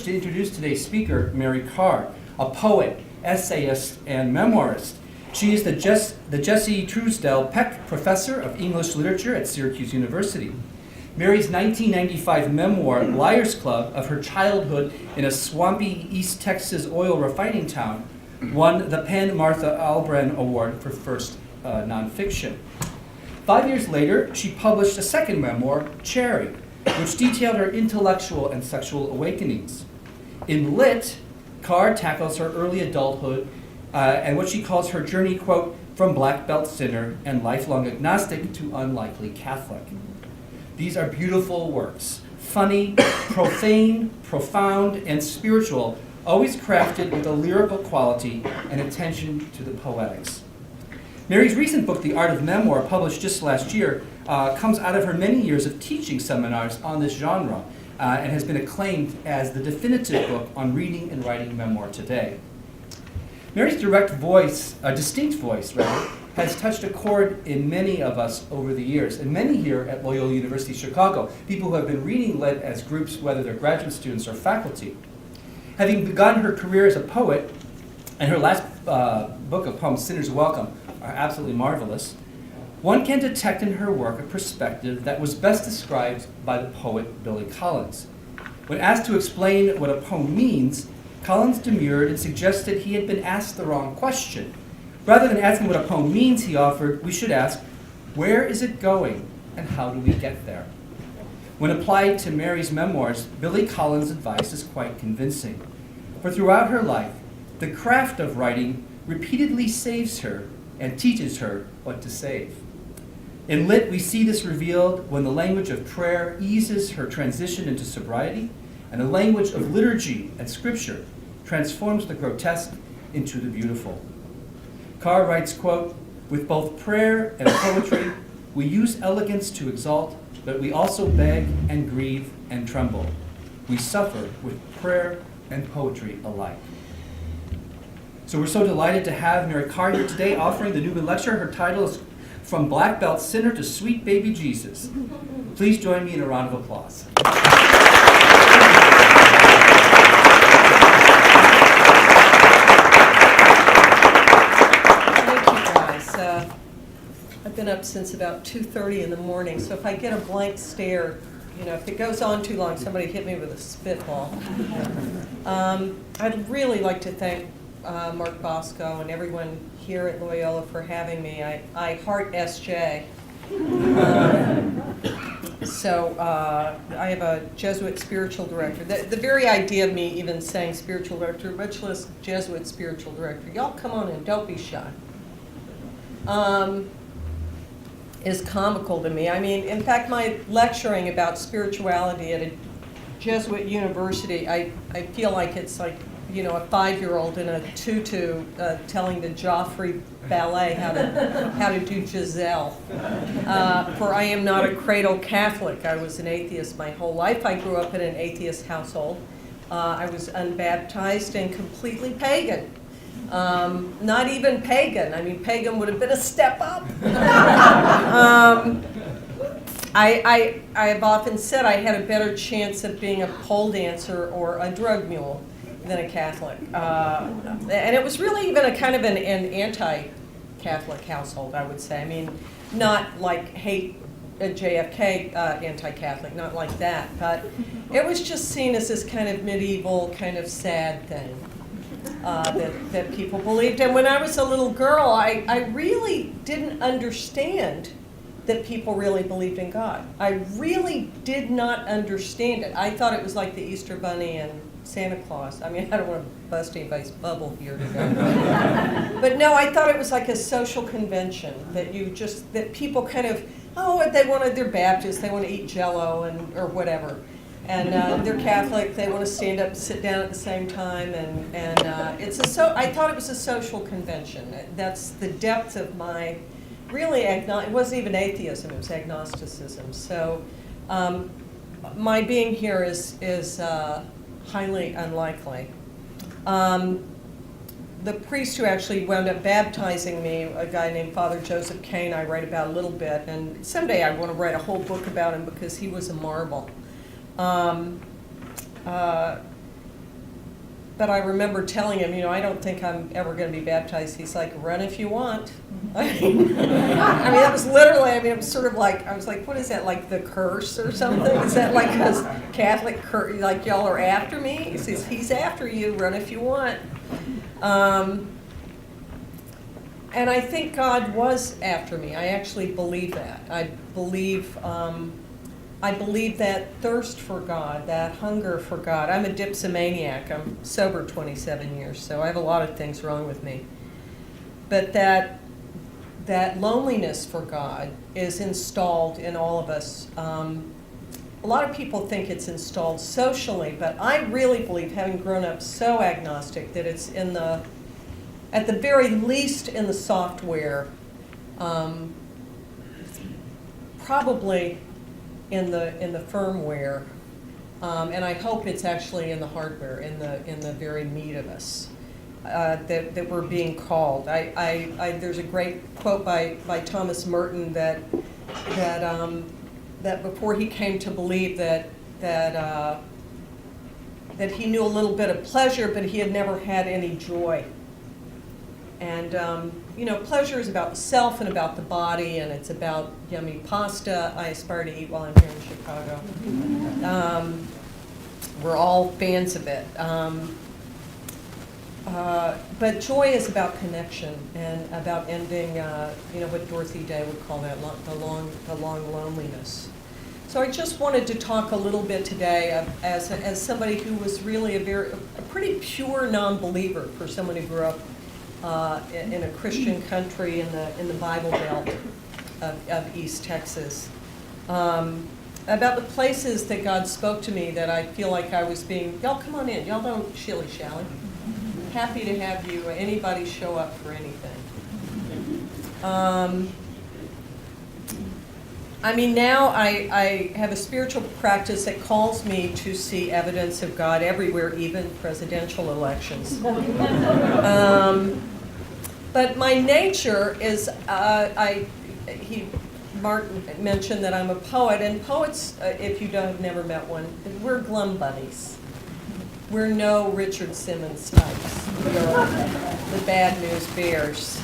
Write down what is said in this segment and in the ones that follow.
to introduce today's speaker, Mary Karr, a poet, essayist, and memoirist. She is the Jesse Truesdell Peck Professor of English Literature at Syracuse University. Mary's 1995 memoir, Liars Club, of her childhood in a swampy East Texas oil refining town, won the Martha Albrand Award for first nonfiction. 5 years later, she published a second memoir, Cherry, which detailed her intellectual and sexual awakenings. In Lit, Karr tackles her early adulthood and what she calls her journey, quote, from black belt sinner and lifelong agnostic to unlikely Catholic. These are beautiful works, funny, profane, profound, and spiritual, always crafted with a lyrical quality and attention to the poetics. Mary's recent book, The Art of Memoir, published just last year, comes out of her many years of teaching seminars on this genre and has been acclaimed as the definitive book on reading and writing memoir today. Mary's direct voice, a distinct voice, rather, has touched a chord in many of us over the years, and many here at Loyola University Chicago, people who have been reading Lit as groups, whether they're graduate students or faculty. Having begun her career as a poet, and her last book of poems, Sinner's Welcome, are absolutely marvelous, one can detect in her work a perspective that was best described by the poet Billy Collins. When asked to explain what a poem means, Collins demurred and suggested he had been asked the wrong question. Rather than asking what a poem means, he offered, we should ask, where is it going and how do we get there? When applied to Mary's memoirs, Billy Collins' advice is quite convincing. For throughout her life, the craft of writing repeatedly saves her and teaches her what to save. In Lit, we see this revealed when the language of prayer eases her transition into sobriety, and the language of liturgy and scripture transforms the grotesque into the beautiful. Karr writes, quote, with both prayer and poetry, we use elegance to exalt, but we also beg and grieve and tremble. We suffer with prayer and poetry alike. So we're so delighted to have Mary Karr here today offering the Newman Lecture. Her title is From Black Belt Sinner to Sweet Baby Jesus. Please join me in a round of applause. I've been up since about 2:30 in the morning, so if I get a blank stare, if it goes on too long, somebody hit me with a spitball. I'd really like to thank Mark Bosco and everyone here at Loyola for having me. I heart SJ. I have a Jesuit spiritual director. The very idea of me even saying spiritual director, much less Jesuit spiritual director, y'all come on in, don't be shy, is comical to me. I mean, in fact, my lecturing about spirituality at a Jesuit university, I feel like it's like, a 5-year-old in a tutu telling the Joffrey ballet how to do Giselle. For I am not a cradle Catholic. I was an atheist my whole life. I grew up in an atheist household. I was unbaptized and completely pagan. Not even pagan. I mean, pagan would have been a step up. I have often said I had a better chance of being a pole dancer or a drug mule than a Catholic. And it was really even a kind of an anti-Catholic household, I would say. I mean, not like hate JFK anti-Catholic, not like that, but it was just seen as this kind of medieval, kind of sad thing. That people believed. And when I was a little girl, I really didn't understand that people really believed in God. I really did not understand it. I thought it was like the Easter Bunny and Santa Claus. I mean, I don't want to bust anybody's bubble here today. But no, I thought it was like a social convention that that people kind of, they're Baptist, they want to eat Jell-O or whatever. And they're Catholic, they want to stand up and sit down at the same time, and I thought it was a social convention. That's the depth of my, it wasn't even atheism, it was agnosticism. So my being here is highly unlikely. The priest who actually wound up baptizing me, a guy named Father Joseph Kane, I write about a little bit, and someday I want to write a whole book about him because he was a marvel. but I remember telling him, I don't think I'm ever going to be baptized. He's like, run if you want. I mean, that was literally, it was sort of like, I was like, what is that, like the curse or something? Is that like a Catholic curse, like y'all are after me? He says, he's after you, run if you want. And I think God was after me. I actually believe that. I believe that thirst for God, that hunger for God. I'm a dipsomaniac. I'm sober 27 years, so I have a lot of things wrong with me. But that loneliness for God is installed in all of us. A lot of people think it's installed socially, but I really believe, having grown up so agnostic, that it's at the very least in the software, probably in the firmware, and I hope it's actually in the hardware, in the very meat of us, that we're being called. There's a great quote by Thomas Merton that before he came to believe that he knew a little bit of pleasure, but he had never had any joy. And pleasure is about the self and about the body, and it's about yummy pasta I aspire to eat while I'm here in Chicago. We're all fans of it. But joy is about connection and about ending, what Dorothy Day would call that, the long loneliness. So I just wanted to talk a little bit today as somebody who was really a pretty pure non-believer, for someone who grew up in a Christian country in the Bible Belt of East Texas, about the places that God spoke to me that I feel like I was being, y'all come on in, y'all don't shilly-shally. Happy to have you, anybody show up for anything. Now I have a spiritual practice that calls me to see evidence of God everywhere, even presidential elections. But my nature is, Martin mentioned that I'm a poet, and poets, if you have never met one, we're glum bunnies. We're no Richard Simmons types. We're the bad news bears.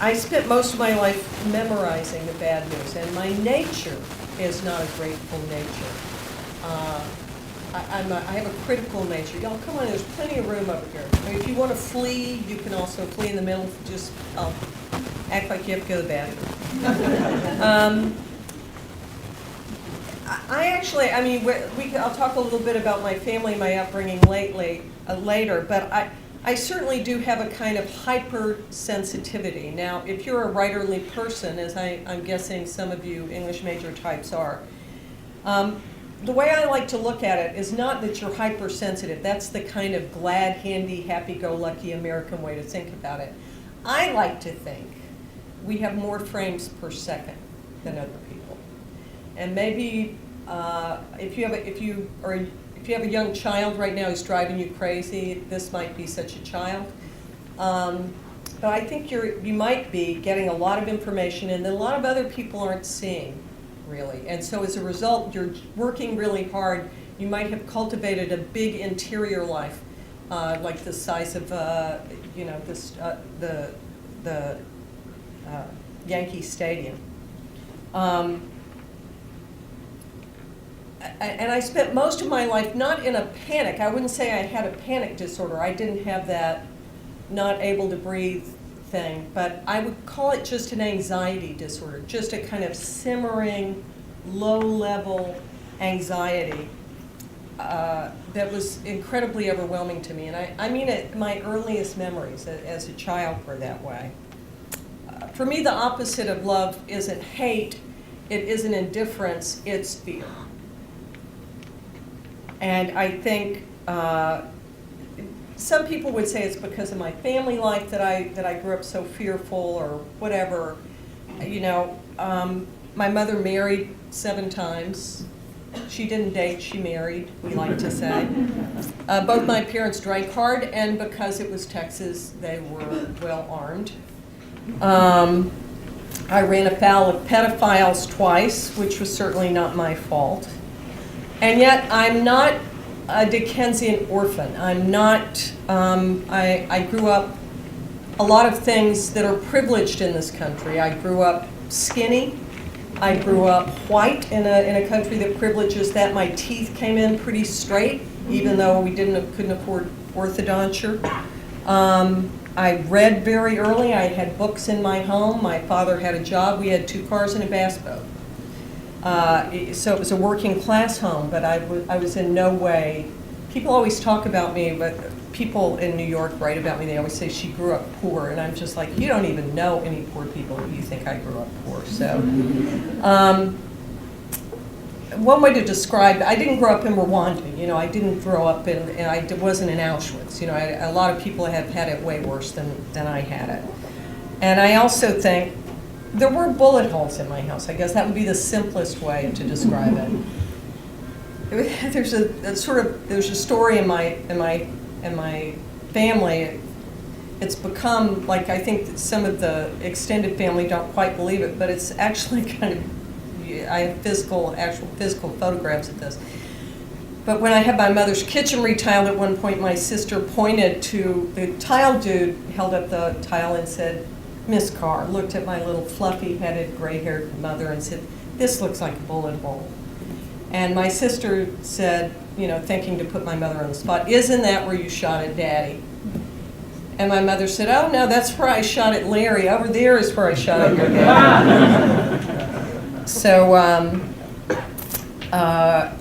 I spent most of my life memorizing the bad news, and my nature is not a grateful nature. I have a critical nature. Y'all, come on, there's plenty of room over here. If you want to flee, you can also flee in the middle. Just act like you have to go to the bathroom. I'll talk a little bit about my family, my upbringing later, but I certainly do have a kind of hypersensitivity. Now, if you're a writerly person, as I'm guessing some of you English major types are, the way I like to look at it is not that you're hypersensitive. That's the kind of glad, handy, happy-go-lucky American way to think about it. I like to think we have more frames per second than other people. And maybe if you have a young child right now who's driving you crazy, this might be such a child. But I think you might be getting a lot of information in that a lot of other people aren't seeing, really. And so as a result, you're working really hard. You might have cultivated a big interior life, like the size of the Yankee Stadium. And I spent most of my life not in a panic. I wouldn't say I had a panic disorder. I didn't have that not able to breathe thing, but I would call it just an anxiety disorder, just a kind of simmering, low-level anxiety that was incredibly overwhelming to me. And I mean it, my earliest memories as a child were that way. For me, the opposite of love isn't hate, it isn't indifference, it's fear. And I think some people would say it's because of my family life that I grew up so fearful or whatever. My mother married 7 times. She didn't date, she married, we like to say. Both my parents drank hard, and because it was Texas, they were well armed. I ran afoul of pedophiles twice, which was certainly not my fault. And yet I'm not a Dickensian orphan. I'm not, I grew up a lot of things that are privileged in this country. I grew up skinny. I grew up white in a country that privileges that. My teeth came in pretty straight, even though we couldn't afford orthodonture. I read very early. I had books in my home. My father had a job. We had 2 cars and a bass boat. So it was a working class home, but I was in no way, people always talk about me, but people in New York write about me, they always say she grew up poor, and I'm just like, you don't even know any poor people if you think I grew up poor. So one way to describe it, I didn't grow up in Rwanda, you know, I didn't grow up in, and I wasn't in Auschwitz, you know, a lot of people have had it way worse than I had it. And I also think there were bullet holes in my house. I guess that would be the simplest way to describe it. There's a story in my family. It's become like, I think that some of the extended family don't quite believe it, but it's actually kind of, I have actual physical photographs of this. But when I had my mother's kitchen retiled at one point, my sister pointed to the tile dude, held up the tile and said, Miss Karr, looked at my little fluffy-headed, gray-haired mother and said, this looks like a bullet hole. And my sister said, you know, thinking to put my mother on the spot, isn't that where you shot at Daddy? And my mother said, oh, no, that's where I shot at Larry. Over there is where I shot at your dad. So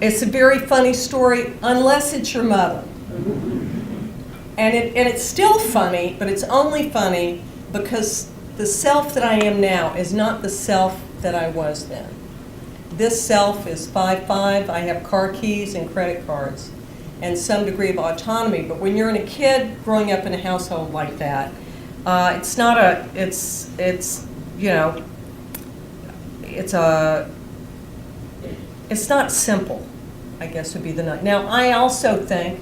it's a very funny story, unless it's your mother. And it's still funny, but it's only funny because the self that I am now is not the self that I was then. This self is 5'5", I have car keys and credit cards, and some degree of autonomy. But when you're a kid growing up in a household like that, it's not simple, I guess would be the nut. Now, I also think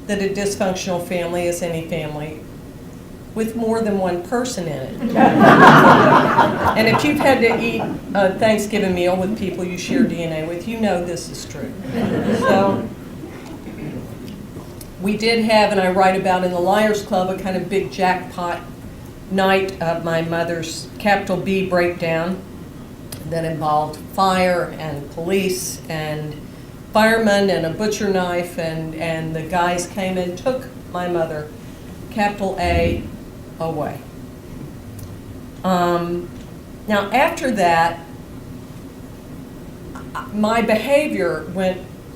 that a dysfunctional family is any family with more than one person in it. And if you've had to eat a Thanksgiving meal with people you share DNA with, you know this is true. So we did have, and I write about in the Liars Club, a kind of big jackpot night of my mother's capital B breakdown that involved fire and police and firemen and a butcher knife, and the guys came and took my mother, capital A, away. Now after that, my behavior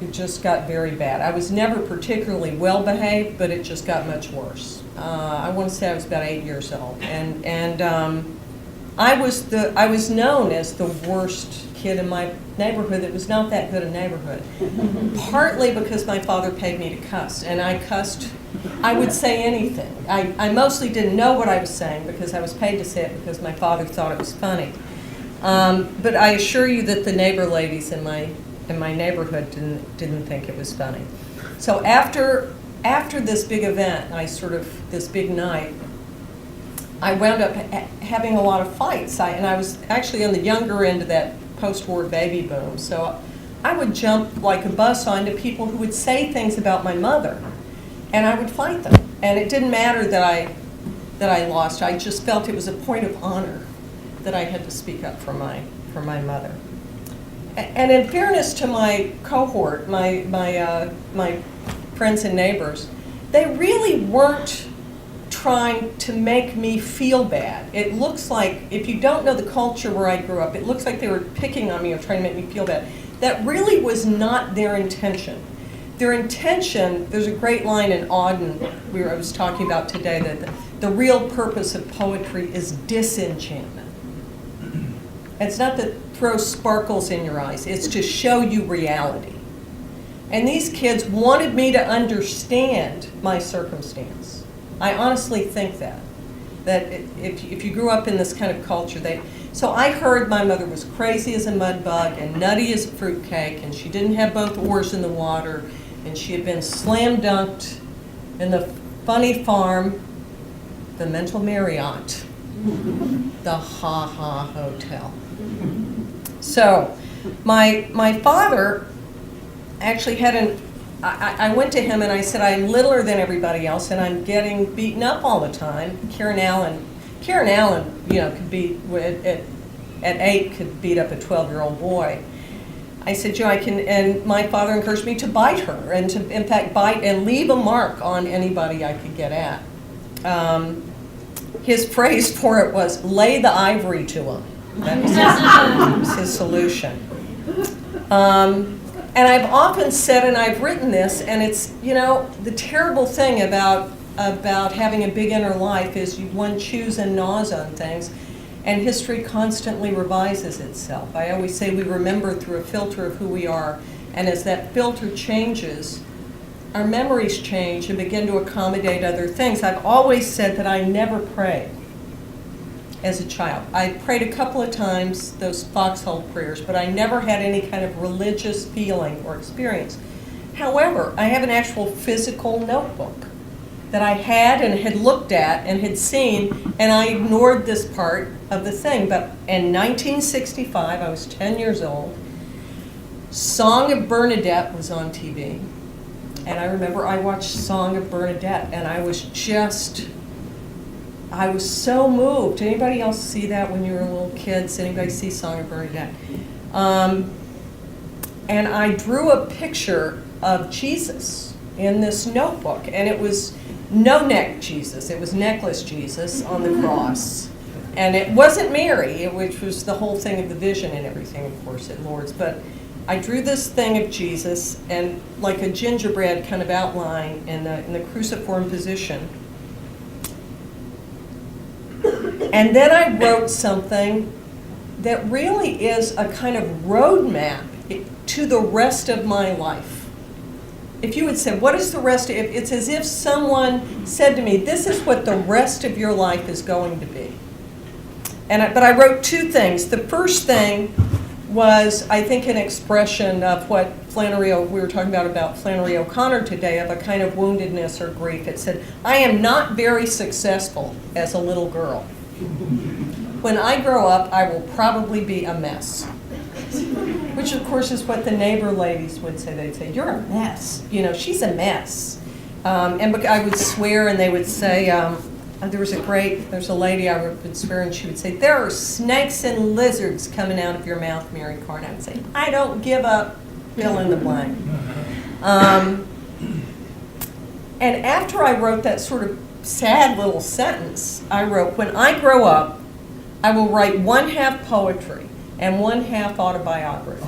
it just got very bad. I was never particularly well behaved, but it just got much worse. I want to say I was about 8 years old, and I was known as the worst kid in my neighborhood. That was not that good a neighborhood. Partly because my father paid me to cuss, and I cussed. I would say anything. I mostly didn't know what I was saying because I was paid to say it because my father thought it was funny. But I assure you that the neighbor ladies in my neighborhood didn't think it was funny. So after this big event, this big night, I wound up having a lot of fights. And I was actually on the younger end of that post-war baby boom. So I would jump like a bus onto people who would say things about my mother, and I would fight them. And it didn't matter that I lost. I just felt it was a point of honor that I had to speak up for my mother. And in fairness to my cohort, my friends and neighbors, they really weren't trying to make me feel bad. It looks like, if you don't know the culture where I grew up, it looks like they were picking on me or trying to make me feel bad. That really was not their intention. Their intention, there's a great line in Auden I was talking about today, that the real purpose of poetry is disenchantment. It's not to throw sparkles in your eyes, it's to show you reality. And these kids wanted me to understand my circumstance. I honestly think that if you grew up in this kind of culture, so I heard my mother was crazy as a mud bug and nutty as a fruitcake, and she didn't have both oars in the water, and she had been slam dunked in the funny farm, the mental Marriott, the Ha Ha Hotel. So my father actually had I went to him and I said, I'm littler than everybody else and I'm getting beaten up all the time. Karen Allen, you know, could be, at 8, could beat up a 12-year-old boy. I said, Joe, and my father encouraged me to bite her, and to, in fact, bite and leave a mark on anybody I could get at. His phrase for it was, lay the ivory to him. That was his solution. And I've often said, and I've written this, and it's, you know, the terrible thing about having a big inner life is one chews and gnaws on things, and history constantly revises itself. I always say we remember through a filter of who we are, and as that filter changes, our memories change and begin to accommodate other things. I've always said that I never prayed as a child. I prayed a couple of times, those foxhole prayers, but I never had any kind of religious feeling or experience. However, I have an actual physical notebook that I had and had looked at and had seen, and I ignored this part of the thing. But in 1965, I was 10 years old, Song of Bernadette was on TV. And I remember I watched Song of Bernadette, and I was so moved. Did anybody else see that when you were little kids? Anybody see Song of Bernadette? And I drew a picture of Jesus in this notebook, and it was no neck Jesus. It was necklace Jesus on the cross. And it wasn't Mary, which was the whole thing of the vision and everything, of course, at Lourdes. But I drew this thing of Jesus, and like a gingerbread kind of outline in the cruciform position. And then I wrote something that really is a kind of roadmap to the rest of my life. If you would say, what is the rest of, it's as if someone said to me, this is what the rest of your life is going to be. But I wrote two things. The first thing was, I think, an expression of what we were talking about Flannery O'Connor today, of a kind of woundedness or grief. It said, I am not very successful as a little girl. When I grow up, I will probably be a mess. Which, of course, is what the neighbor ladies would say. They'd say, you're a mess. You know, she's a mess. And I would swear, and they would say, there's a lady I would swear, and she would say, there are snakes and lizards coming out of your mouth, Mary Karr. And I would say, I don't give up, fill in the blank. And after I wrote that sort of sad little sentence, I wrote, when I grow up, I will write 1/2 poetry and 1/2 autobiography.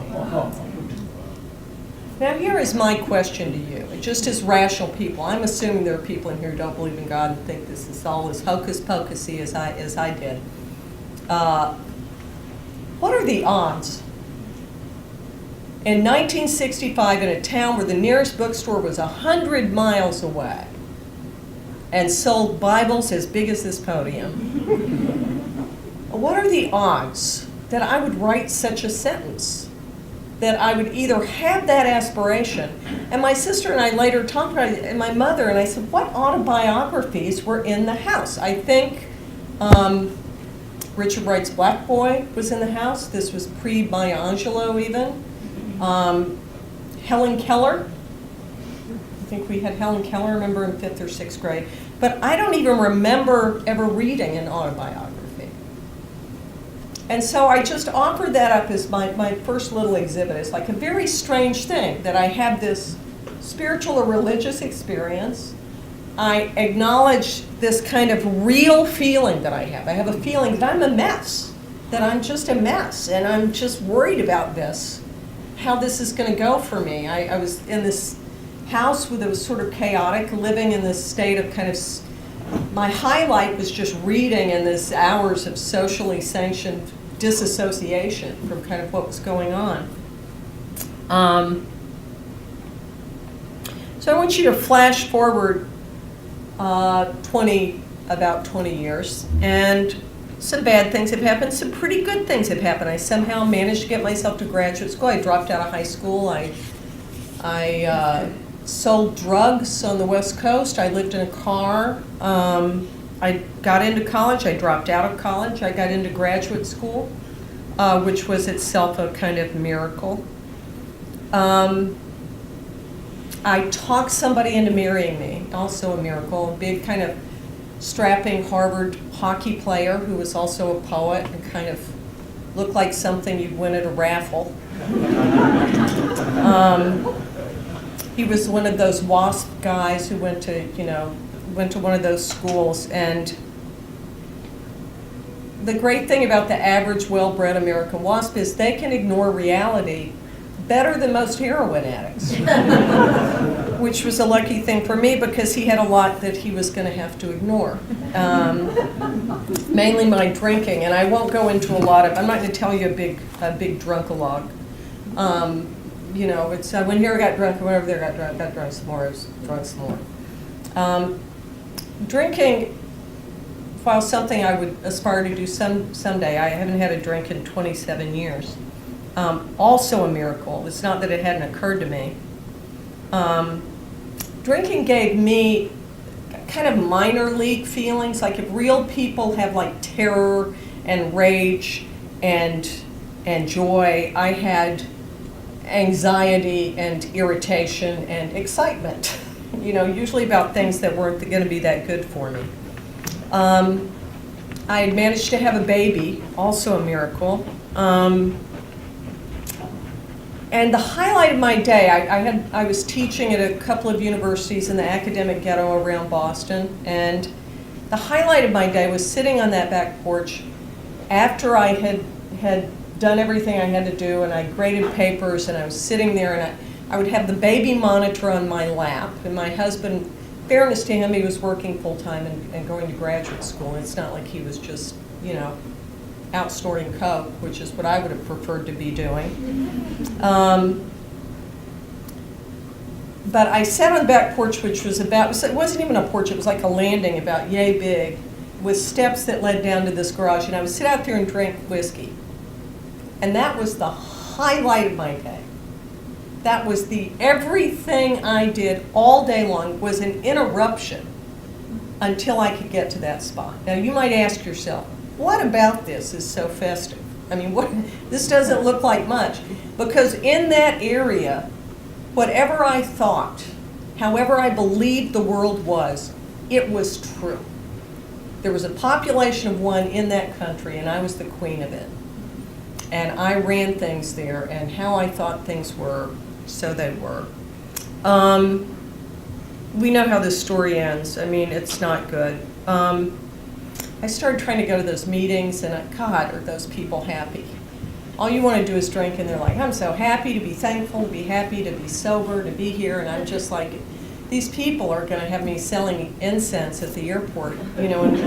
Now here is my question to you, just as rational people. I'm assuming there are people in here who don't believe in God and think this is all as hocus pocusy as I did. What are the odds? In 1965, in a town where the nearest bookstore was 100 miles away and sold Bibles as big as this podium, what are the odds that I would write such a sentence? That I would either have that aspiration, and my sister and I later talked about it, and my mother, and I said, what autobiographies were in the house? I think Richard Wright's Black Boy was in the house. This was pre-Maya Angelou even. Helen Keller. I think we had Helen Keller, I remember, in 5th or 6th grade. But I don't even remember ever reading an autobiography. And so I just offered that up as my first little exhibit. It's like a very strange thing that I have this spiritual or religious experience. I acknowledge this kind of real feeling that I have. I have a feeling that I'm a mess, that I'm just a mess, and I'm just worried about this, how this is going to go for me. I was in this house that was sort of chaotic, living in this state of kind of, my highlight was just reading in this hours of socially sanctioned disassociation from kind of what was going on. So I want you to flash forward about 20 years, and some bad things have happened, some pretty good things have happened. I somehow managed to get myself to graduate school. I dropped out of high school. I sold drugs on the West Coast. I lived in a car. I got into college. I dropped out of college. I got into graduate school, which was itself a kind of miracle. I talked somebody into marrying me, also a miracle. A big kind of strapping Harvard hockey player who was also a poet and kind of looked like something you'd win at a raffle. He was one of those WASP guys who went to one of those schools. And the great thing about the average well-bred American WASP is they can ignore reality better than most heroin addicts, which was a lucky thing for me because he had a lot that he was going to have to ignore. Mainly my drinking, and I won't go into a lot of, I'm not going to tell you a big drunkalogue. It's when here I got drunk, whenever there got drunk some more, I was drunk some more. Drinking, while something I would aspire to do someday, I haven't had a drink in 27 years. Also a miracle. It's not that it hadn't occurred to me. Drinking gave me kind of minor league feelings, like if real people have like terror and rage and joy, I had anxiety and irritation and excitement, usually about things that weren't going to be that good for me. I had managed to have a baby, also a miracle. And the highlight of my day, I was teaching at a couple of universities in the academic ghetto around Boston, and the highlight of my day was sitting on that back porch after I had done everything I had to do, and I graded papers, and I was sitting there, and I would have the baby monitor on my lap, and my husband, fairness to him, he was working full-time and going to graduate school. It's not like he was just, out snorting coke, which is what I would have preferred to be doing. But I sat on the back porch, which was it wasn't even a porch, it was like a landing about yay big, with steps that led down to this garage, and I would sit out there and drink whiskey. And that was the highlight of my day. That was everything I did all day long was an interruption until I could get to that spot. Now you might ask yourself, what about this is so festive? I mean, this doesn't look like much. Because in that area, whatever I thought, however I believed the world was, it was true. There was a population of one in that country, and I was the queen of it. And I ran things there, and how I thought things were, so they were. We know how this story ends. I mean, it's not good. I started trying to go to those meetings, and God, are those people happy. All you want to do is drink, and they're like, I'm so happy to be thankful, to be happy, to be sober, to be here, and I'm just like, these people are going to have me selling incense at the airport, and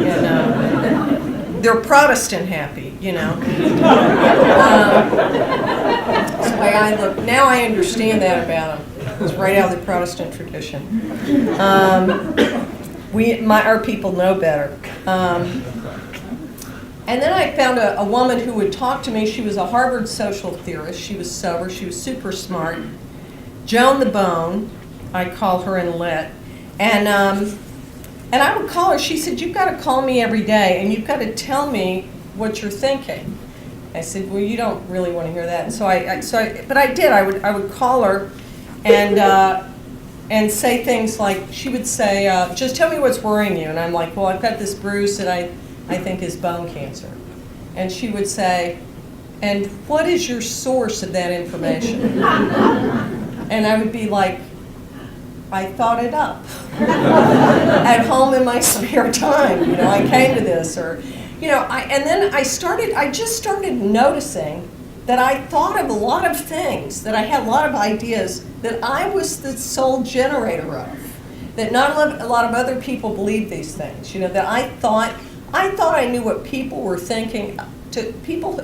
they're Protestant happy, That's the way I look. Now I understand that about them. It's right out of the Protestant tradition. Our people know better. And then I found a woman who would talk to me. She was a Harvard social theorist. She was sober. She was super smart. Joan the Bone, I call her in lit. And I would call her. She said, you've got to call me every day, and you've got to tell me what you're thinking. I said, well, you don't really want to hear that. And but I did. I would call her and say things like, she would say, just tell me what's worrying you. And I'm like, well, I've got this bruise that I think is bone cancer. And she would say, and what is your source of that information? And I would be like, I thought it up at home in my spare time. I came to this, and then I just started noticing that I thought of a lot of things, that I had a lot of ideas that I was the sole generator of, that not a lot of other people believed these things, that I thought I knew what people were thinking, to people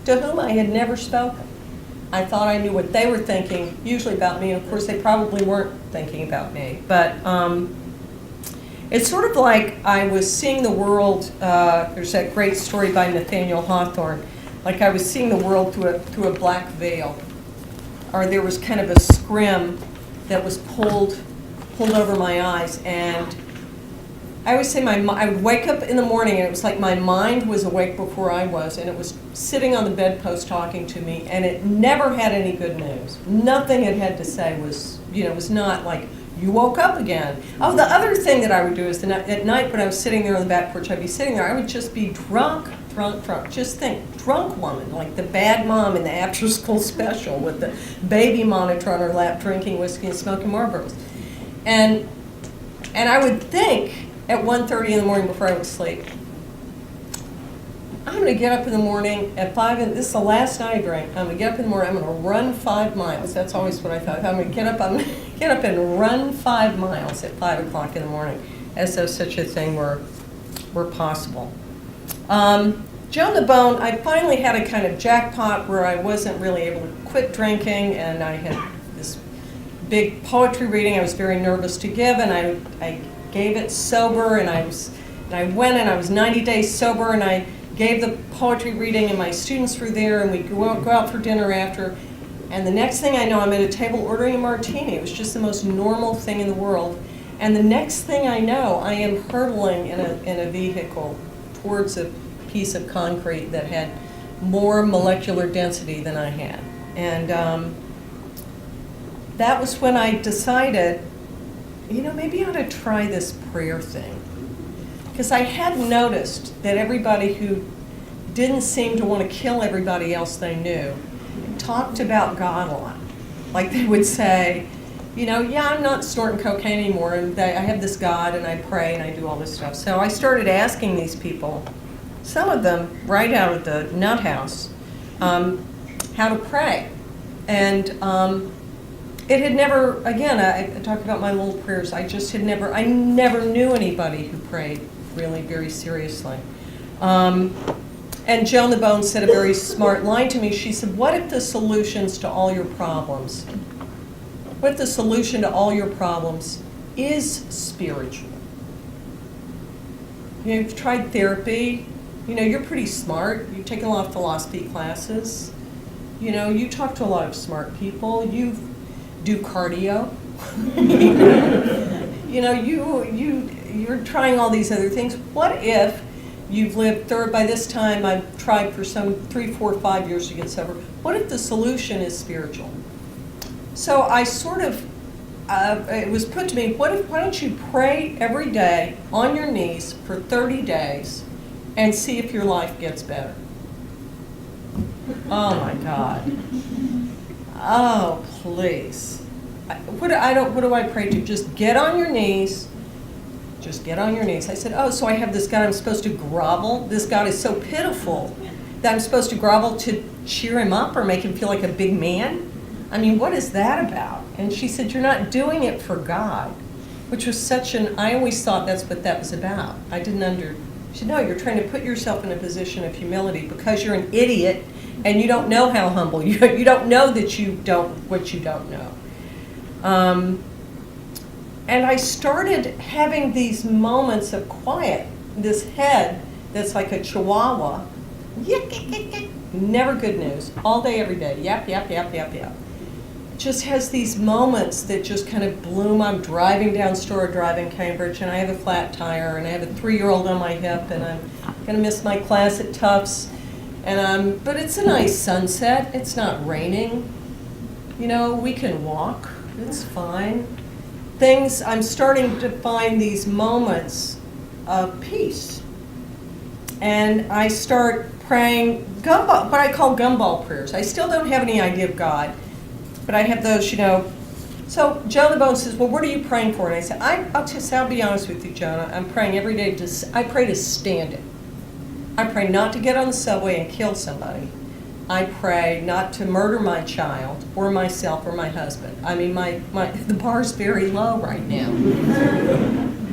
to whom I had never spoken. I thought I knew what they were thinking, usually about me, and of course they probably weren't thinking about me. But it's sort of like I was seeing the world, there's that great story by Nathaniel Hawthorne, like I was seeing the world through a black veil. Or there was kind of a scrim that was pulled over my eyes, and I always say I would wake up in the morning and it was like my mind was awake before I was, and it was sitting on the bedpost talking to me, and it never had any good news. Nothing it had to say was, it was not like, you woke up again. Oh, the other thing that I would do is at night when I was sitting there on the back porch, I'd be sitting there, I would just be drunk. Just think, drunk woman, like the bad mom in the after school special with the baby monitor on her lap drinking whiskey and smoking Marlboros. And I would think at 1:30 in the morning before I would sleep, I'm going to get up in the morning at 5, and this is the last night I drank. I'm going to get up in the morning, I'm going to run 5 miles. That's always what I thought. I'm going to get up and run 5 miles at 5 o'clock in the morning, as though such a thing were possible. Joan the Bone, I finally had a kind of jackpot where I wasn't really able to quit drinking, and I had this big poetry reading I was very nervous to give, and I gave it sober, and I went and I was 90 days sober, and I gave the poetry reading, and my students were there, and we go out for dinner after, and the next thing I know, I'm at a table ordering a martini. It was just the most normal thing in the world, and the next thing I know, I am hurtling in a vehicle towards a piece of concrete that had more molecular density than I had. And that was when I decided, maybe I ought to try this prayer thing. Because I had noticed that everybody who didn't seem to want to kill everybody else they knew talked about God a lot. Like they would say, I'm not snorting cocaine anymore, and I have this God, and I pray, and I do all this stuff. So I started asking these people, some of them right out of the nut house, how to pray. And it had never, again, I talk about my little prayers, I never knew anybody who prayed really very seriously. And Joan the Bone said a very smart line to me. She said, what if the solutions to all your problems, what if the solution to all your problems is spiritual? You've tried therapy, you're pretty smart, you've taken a lot of philosophy classes, you talk to a lot of smart people, you do cardio, you're trying all these other things. What if you've lived by this time I've tried for some 3, 4, 5 years to get sober. What if the solution is spiritual? So I sort of, it was put to me, why don't you pray every day on your knees for 30 days and see if your life gets better? Oh my God. Oh, please. What do I pray to? Just get on your knees. Just get on your knees. I said, oh, so I have this God I'm supposed to grovel? This God is so pitiful that I'm supposed to grovel to cheer him up or make him feel like a big man? I mean, what is that about? And she said, you're not doing it for God, which was I always thought that's what that was about. I didn't she said, no, you're trying to put yourself in a position of humility because you're an idiot and you don't know how humble you don't know that what you don't know. And I started having these moments of quiet, this head that's like a chihuahua, never good news, all day, every day, yap, yap, yap, yap, yap. Just has these moments that just kind of bloom. I'm driving down Store Drive in Cambridge, and I have a flat tire, and I have a 3-year-old on my hip, and I'm going to miss my class at Tufts. But it's a nice sunset. It's not raining. We can walk. It's fine. I'm starting to find these moments of peace. And I start praying what I call gumball prayers. I still don't have any idea of God, but I have those, So Joan the Bone says, well, what are you praying for? And I said, I'll be honest with you, Joan. I'm praying every day. I pray to stand it. I pray not to get on the subway and kill somebody. I pray not to murder my child or myself or my husband. I mean, the bar's very low right now.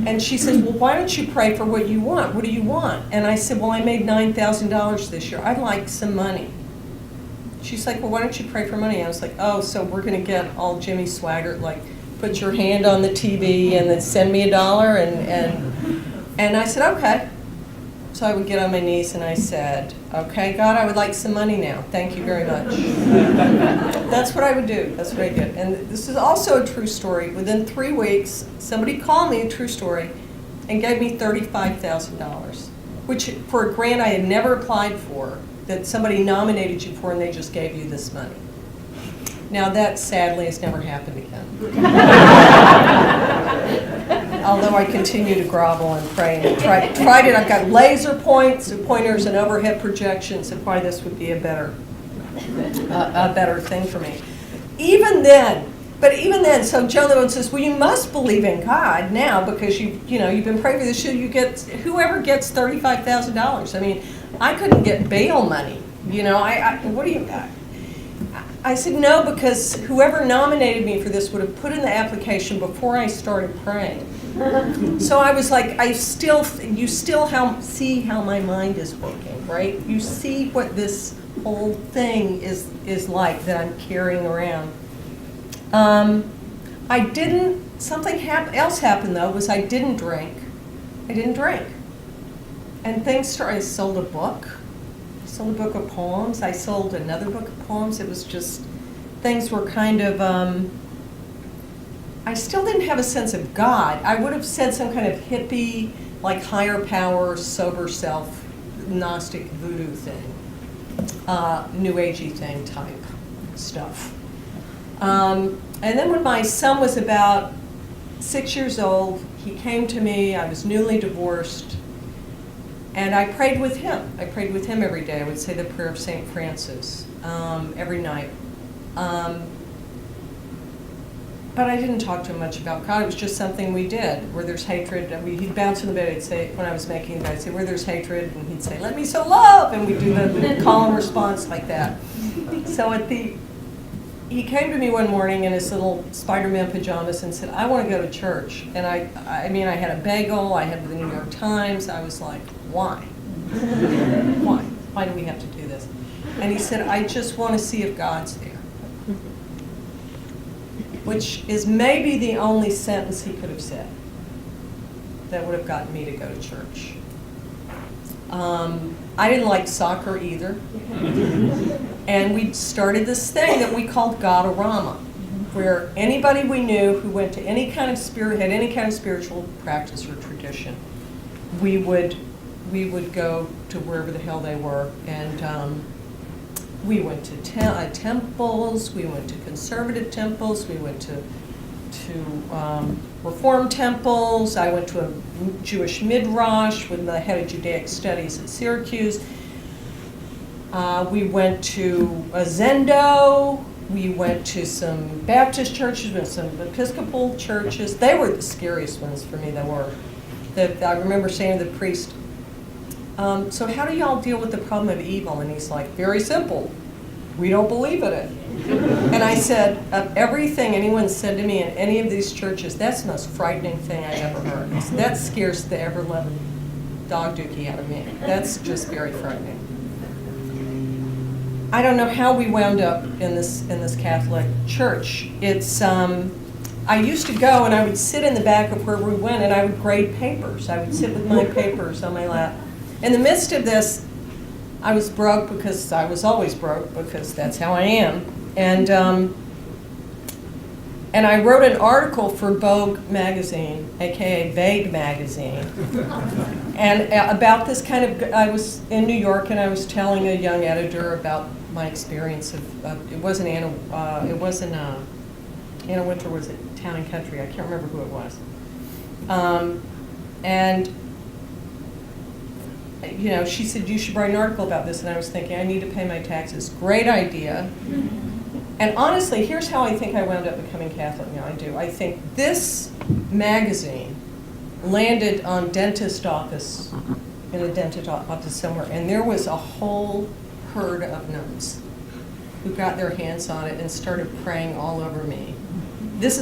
And she says, well, why don't you pray for what you want? What do you want? And I said, well, I made $9,000 this year. I'd like some money. She's like, well, why don't you pray for money? I was like, oh, so we're going to get all Jimmy Swaggart, like, put your hand on the TV and then send me $1. And I said, okay. So I would get on my knees and I said, okay, God, I would like some money now. Thank you very much. That's what I would do. That's what I did. And this is also a true story. Within 3 weeks, somebody called me, a true story, and gave me $35,000, which for a grant I had never applied for, that somebody nominated you for and they just gave you this money. Now that sadly has never happened again. Although I continue to grovel and pray and tried it. I've got laser pointers and overhead projections, and why this would be a better thing for me. Even then, so Joe Lewin says, well, you must believe in God now because you've been praying for this. You get whoever gets $35,000. I mean, I couldn't get bail money. I said no, because whoever nominated me for this would have put in the application before I started praying. So I was like, you still see how my mind is working, right? You see what this whole thing is like that I'm carrying around. Something else happened though, was I didn't drink. And things started. I sold a book of poems. I sold another book of poems. It was just, things were kind of, I still didn't have a sense of God. I would have said some kind of hippie, like higher power, sober self, Gnostic voodoo thing, New Agey thing type stuff. And then when my son was about 6 years old, he came to me. I was newly divorced. And I prayed with him. I prayed with him every day. I would say the prayer of St. Francis every night. But I didn't talk to him much about God. It was just something we did. Where there's hatred, he'd bounce in the bed. I'd say, when I was making it, I'd say, where there's hatred, and he'd say, let me sow love, and we'd do the call and response like that. So he came to me one morning in his little Spider-Man pajamas and said, I want to go to church. And I had a bagel, I had the New York Times. I was like, why? Why? Why do we have to do this? And he said, I just want to see if God's there. Which is maybe the only sentence he could have said that would have gotten me to go to church. I didn't like soccer either. And we started this thing that we called God-orama, where anybody we knew who went to had any kind of spiritual practice or tradition, we would go to wherever the hell they were, and we went to temples, we went to conservative temples, we went to Reform temples. I went to a Jewish midrash with the head of Judaic studies at Syracuse. We went to a Zendo. We went to some Baptist churches and some Episcopal churches. They were the scariest ones for me. I remember saying to the priest, so how do y'all deal with the problem of evil? And he's like, very simple. We don't believe in it. And I said, of everything anyone said to me in any of these churches, that's the most frightening thing I ever heard. That scares the ever-loving dog dookie out of me. That's just very frightening. I don't know how we wound up in this Catholic church. I used to go and I would sit in the back of where we went and I would grade papers. I would sit with my papers on my lap. In the midst of this, I was broke because I was always broke because that's how I am. And I wrote an article for Vogue magazine, aka Vague magazine, and about this kind of. I was in New York and I was telling a young editor about my experience of. It wasn't Anna Wintour, was it Town and Country? I can't remember who it was. And she said, you should write an article about this. And I was thinking, I need to pay my taxes. Great idea. And honestly, here's how I think I wound up becoming Catholic now. I think this magazine landed on dentist office, in a dentist office somewhere, and there was a whole herd of nuns who got their hands on it and started praying all over me.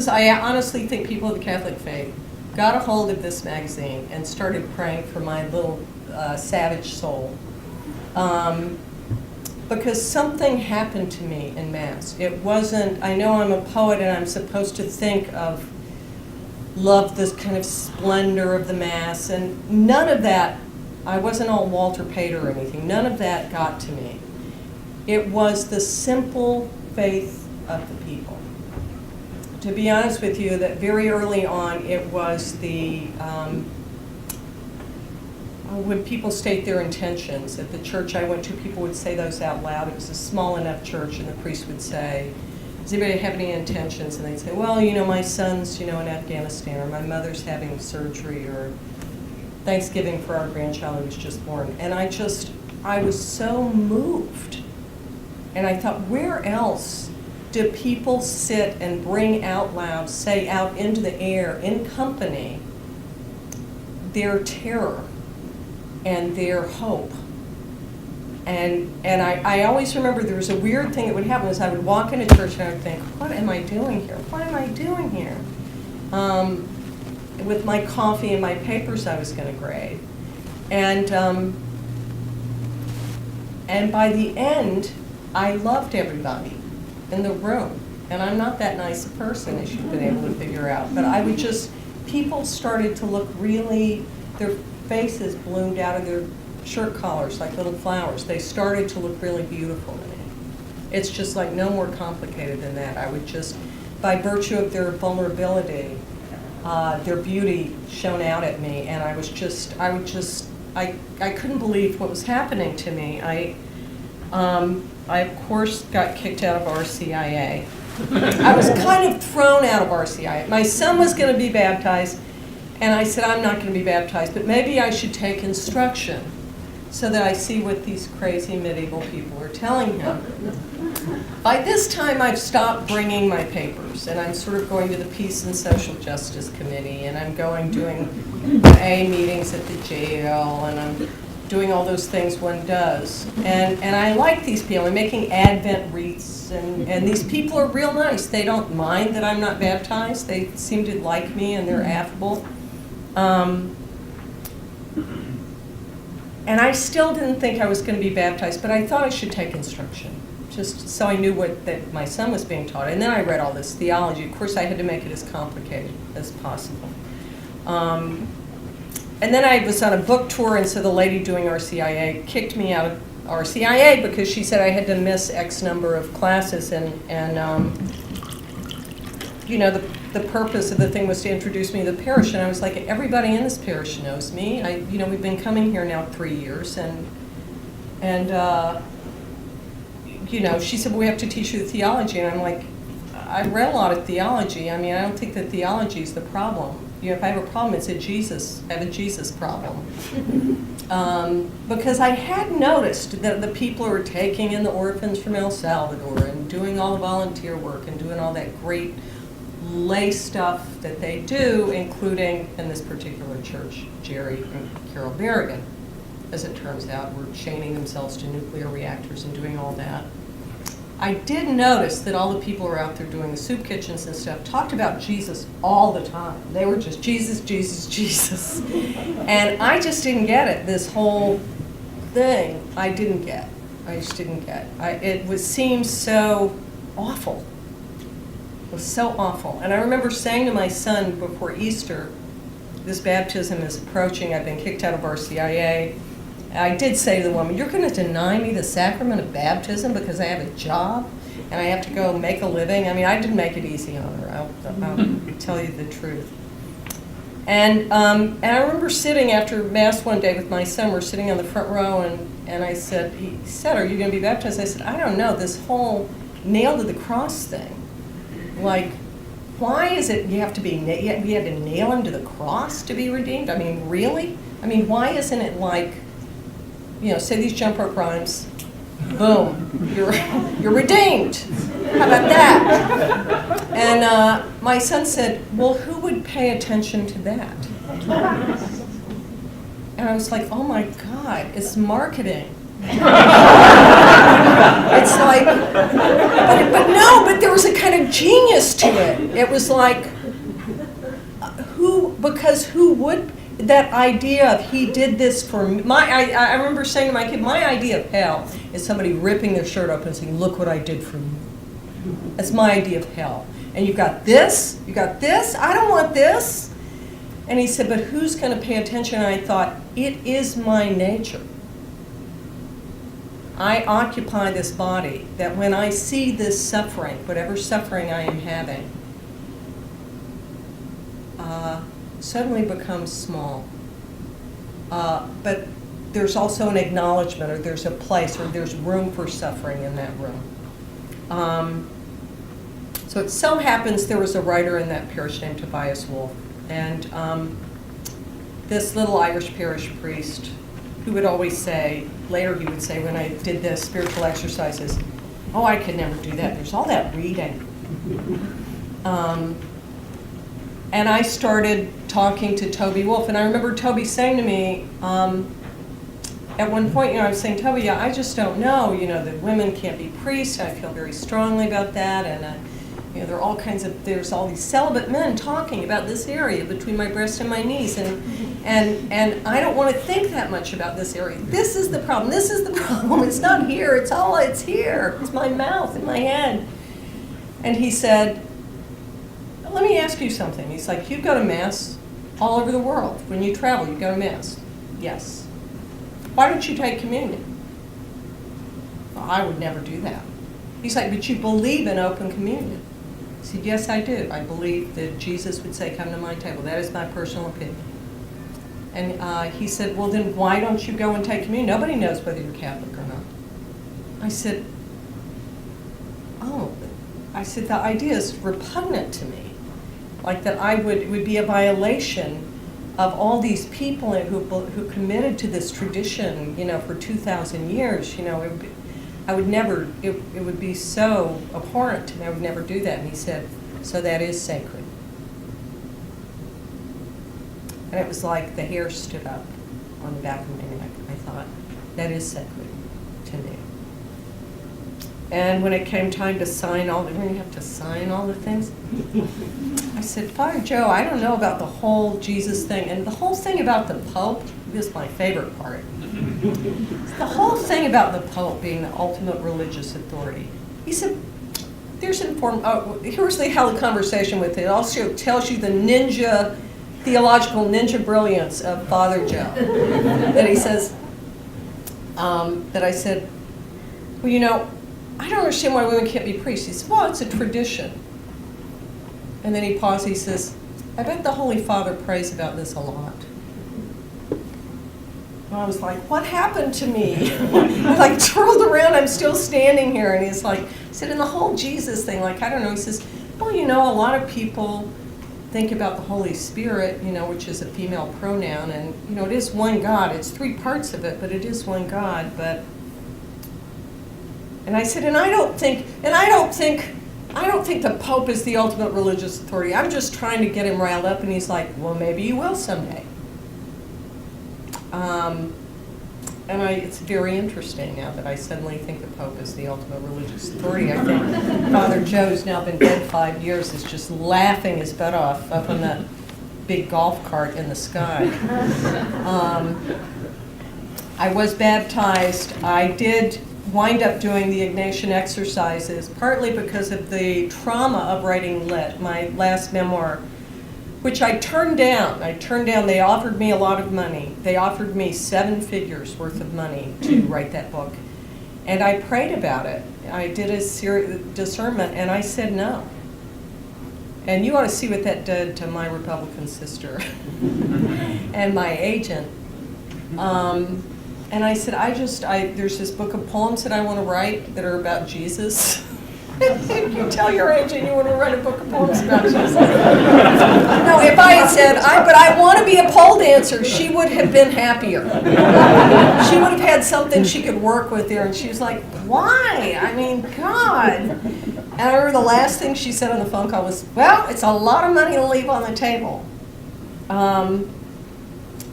I honestly think people of the Catholic faith got a hold of this magazine and started praying for my little savage soul. Because something happened to me in Mass. It wasn't, I know I'm a poet and I'm supposed to think of love, this kind of splendor of the Mass, and none of that, I wasn't all Walter Pater or anything, none of that got to me. It was the simple faith of the people. To be honest with you, that very early on, it was when people state their intentions. At the church I went to, people would say those out loud. It was a small enough church, and the priest would say does anybody have any intentions? And they'd say, well, you know, my son's, you know, in Afghanistan, or my mother's having surgery, or Thanksgiving for our grandchild who was just born. And I was so moved. And I thought, where else do people sit and bring out loud, say out into the air, in company, their terror and their hope? And I always remember there was a weird thing that would happen is I would walk into church and I would think, what am I doing here? What am I doing here? With my coffee and my papers I was going to grade. And by the end, I loved everybody in the room. And I'm not that nice a person, as you've been able to figure out. But I would just, people started to look really, their faces bloomed out of their shirt collars like little flowers. They started to look really beautiful to me. It's just like no more complicated than that. I would just, by virtue of their vulnerability, their beauty shone out at me, and I couldn't believe what was happening to me. I of course got kicked out of RCIA. I was kind of thrown out of RCIA. My son was going to be baptized, and I said, I'm not going to be baptized, but maybe I should take instruction so that I see what these crazy medieval people are telling him. By this time, I've stopped bringing my papers, and I'm sort of going to the Peace and Social Justice Committee, and I'm doing A meetings at the jail, and I'm doing all those things one does. And I like these people. I'm making Advent wreaths, and these people are real nice. They don't mind that I'm not baptized. They seem to like me, and they're affable. And I still didn't think I was going to be baptized, but I thought I should take instruction, just so I knew that my son was being taught. And then I read all this theology. Of course, I had to make it as complicated as possible. And then I was on a book tour, and so the lady doing RCIA kicked me out of RCIA because she said I had to miss X number of classes, and you know, the purpose of the thing was to introduce me to the parish, and I was like, everybody in this parish knows me. You know, we've been coming here now 3 years, and you know, she said, well, we have to teach you the theology, and I'm like, I read a lot of theology. I mean, I don't think that theology is the problem. You know, if I have a problem, it's I have a Jesus problem. Because I had noticed that the people who were taking in the orphans from El Salvador and doing all the volunteer work and doing all that great lay stuff that they do, including in this particular church, Jerry and Carol Berrigan, as it turns out, were chaining themselves to nuclear reactors and doing all that. I did notice that all the people who were out there doing the soup kitchens and stuff talked about Jesus all the time. They were just Jesus, Jesus, Jesus. And I just didn't get it. This whole thing, I didn't get. I just didn't get. Seemed so awful. It was so awful. And I remember saying to my son before Easter, this baptism is approaching. I've been kicked out of RCIA. I did say to the woman, you're going to deny me the sacrament of baptism because I have a job and I have to go make a living? I mean, I didn't make it easy on her. I'll tell you the truth. And I remember sitting after Mass one day with my son. We're sitting on the front row, and he said, are you going to be baptized? I said, I don't know, this whole nailed to the cross thing. Like, why is it you have to nail him to the cross to be redeemed? I mean, really? I mean, why isn't it like, you know, say these jump rope rhymes, boom, you're redeemed. How about that? And my son said, well, who would pay attention to that? And I was like, oh my God, it's marketing. It's like, but there was a kind of genius to it. It was like, who would, that idea of he did this for me. I remember saying to my kid, my idea of hell is somebody ripping their shirt up and saying, look what I did for you. That's my idea of hell. And you got this, I don't want this. And he said, but who's going to pay attention? And I thought, it is my nature. I occupy this body, that when I see this suffering, whatever suffering I am having, suddenly becomes small. But there's also an acknowledgement, or there's a place, or there's room for suffering in that room. So it so happens there was a writer in that parish named Tobias Wolff, and this little Irish parish priest who would always say, later he would say when I did the spiritual exercises, oh, I could never do that. There's all that reading. And I started talking to Toby Wolff, and I remember Toby saying to me, at one point, I was saying, Toby, I just don't know, that women can't be priests. I feel very strongly about that, and there are all kinds of, there's all these celibate men talking about this area between my breast and my knees, and I don't want to think that much about this area. This is the problem. This is the problem. It's not here. It's here. It's my mouth and my head. And he said, let me ask you something. He's like, you go to Mass all over the world. When you travel, you go to Mass. Yes. Why don't you take communion? Well, I would never do that. He's like, but you believe in open communion. I said, yes, I do. I believe that Jesus would say, come to my table. That is my personal opinion. And he said, well, then why don't you go and take communion? Nobody knows whether you're Catholic or not. I said, oh. I said, the idea is repugnant to me. Like that it would be a violation of all these people who committed to this tradition, for 2,000 years. I would never, it would be so abhorrent to me, I would never do that. And he said, so that is sacred. And it was like the hair stood up on the back of my neck. I thought, that is sacred to me. And when it came time to sign when you have to sign all the things, I said, Father Joe, I don't know about the whole Jesus thing. And the whole thing about the Pope, this is my favorite part. The whole thing about the Pope being the ultimate religious authority. He said, here's how the conversation with it also tells you the theological ninja brilliance of Father Joe. That he says, that I said, well, I don't understand why women can't be priests. He said, well, it's a tradition. And then he paused, he says, I bet the Holy Father prays about this a lot. And I was like, what happened to me? I twirled around, I'm still standing here. And he's like, I said, and the whole Jesus thing, I don't know. He says, well, a lot of people think about the Holy Spirit, which is a female pronoun. And, it is one God. It's three parts of it, but it is one God. And I said, I don't think the Pope is the ultimate religious authority. I'm just trying to get him riled up. And he's like, well, maybe you will someday. It's very interesting now that I suddenly think the Pope is the ultimate religious authority. I think Father Joe's now been dead 5 years, is just laughing his butt off up on that big golf cart in the sky. I was baptized. I did wind up doing the Ignatian exercises, partly because of the trauma of writing Lit, my last memoir, which I turned down. They offered me a lot of money. They offered me 7 figures worth of money to write that book. And I prayed about it. I did a discernment, and I said no. And you ought to see what that did to my Republican sister and my agent. And I said, there's this book of poems that I want to write that are about Jesus. You tell your agent you want to write a book of poems about Jesus. No, if I had said, but I want to be a pole dancer, she would have been happier. She would have had something she could work with there, and she was like, why? I mean, God. And I remember the last thing she said on the phone call was, well, it's a lot of money to leave on the table.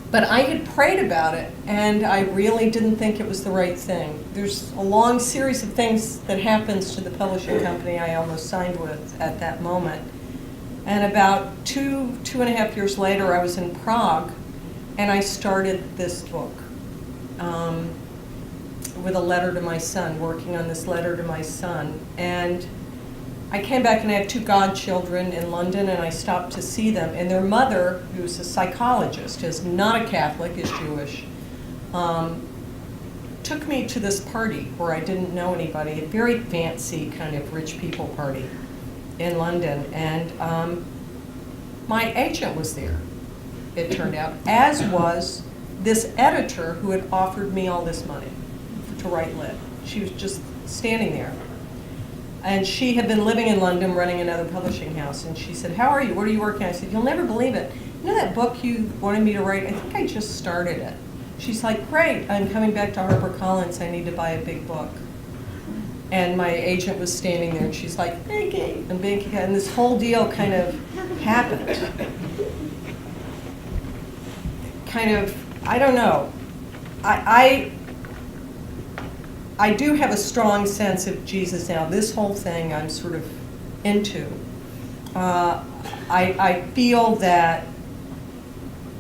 But I had prayed about it, and I really didn't think it was the right thing. There's a long series of things that happens to the publishing company I almost signed with at that moment. And about two and a half years later, I was in Prague, and I started this book with a letter to my son, working on this letter to my son. And I came back and I had 2 godchildren in London, and I stopped to see them. And their mother, who's a psychologist, is not a Catholic, is Jewish, took me to this party where I didn't know anybody, a very fancy kind of rich people party in London. And my agent was there, it turned out, as was this editor who had offered me all this money to write Lit. She was just standing there. And she had been living in London running another publishing house. And she said, how are you? What are you working on? I said, you'll never believe it. You know that book you wanted me to write? I think I just started it. She's like, great, I'm coming back to HarperCollins. I need to buy a big book. And my agent was standing there, and she's like, Vicky, and Vicky, and this whole deal kind of happened. Kind of, I don't know. I do have a strong sense of Jesus now. This whole thing I'm sort of into. I feel that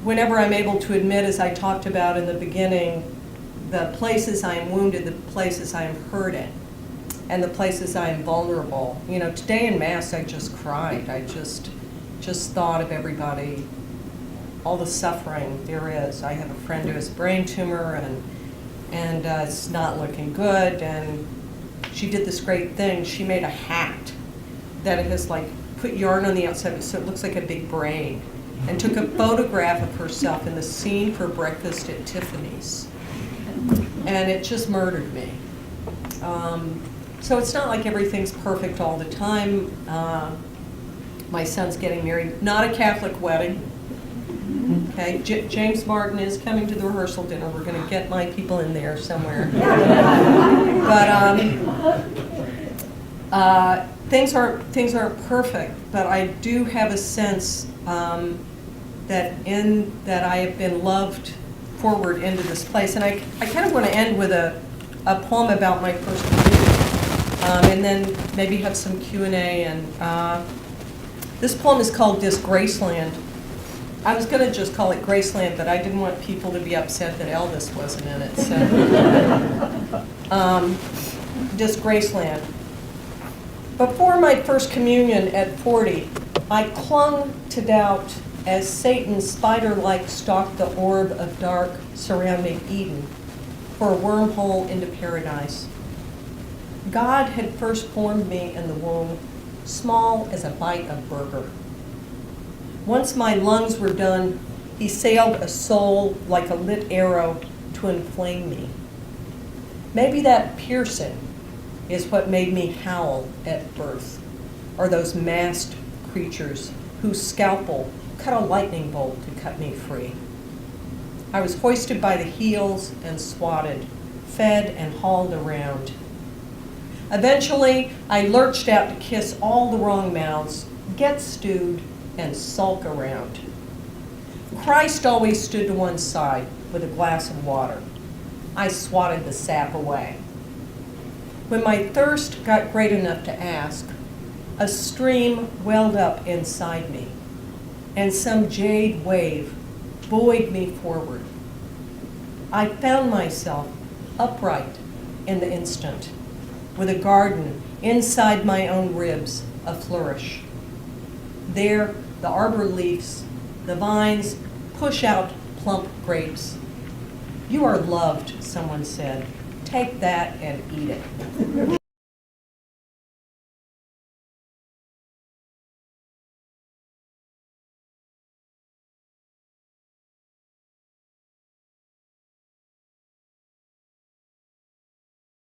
whenever I'm able to admit, as I talked about in the beginning, the places I am wounded, the places I am hurting, and the places I am vulnerable. You know, today in Mass I just cried. I just thought of everybody, all the suffering there is. I have a friend who has a brain tumor, and it's not looking good, and she did this great thing. She made a hat that has like put yarn on the outside so it looks like a big brain, and took a photograph of herself in the scene for breakfast at Tiffany's. And it just murdered me. So it's not like everything's perfect all the time. My son's getting married, not a Catholic wedding. Okay, James Martin is coming to the rehearsal dinner. We're going to get my people in there somewhere. But things aren't perfect. But I do have a sense that I have been loved forward into this place. And I kind of want to end with a poem about my first communion, and then maybe have some Q&A. And this poem is called Disgraceland. I was going to just call it Graceland, but I didn't want people to be upset that Elvis wasn't in it. So, Disgraceland. Before my first communion at 40, I clung to doubt as Satan spider-like stalked the orb of dark surrounding Eden for a wormhole into paradise. God had first formed me in the womb, small as a bite of burger. Once my lungs were done, he sailed a soul like a lit arrow to inflame me. Maybe that piercing is what made me howl at birth, or those masked creatures whose scalpel cut a lightning bolt to cut me free. I was hoisted by the heels and swatted, fed and hauled around. Eventually, I lurched out to kiss all the wrong mouths, get stewed, and sulk around. Christ always stood to one side with a glass of water. I swatted the sap away. When my thirst got great enough to ask, a stream welled up inside me, and some jade wave buoyed me forward. I found myself upright in the instant, with a garden inside my own ribs aflourish. There, the arbor leaves, the vines push out plump grapes. You are loved, someone said. Take that and eat it.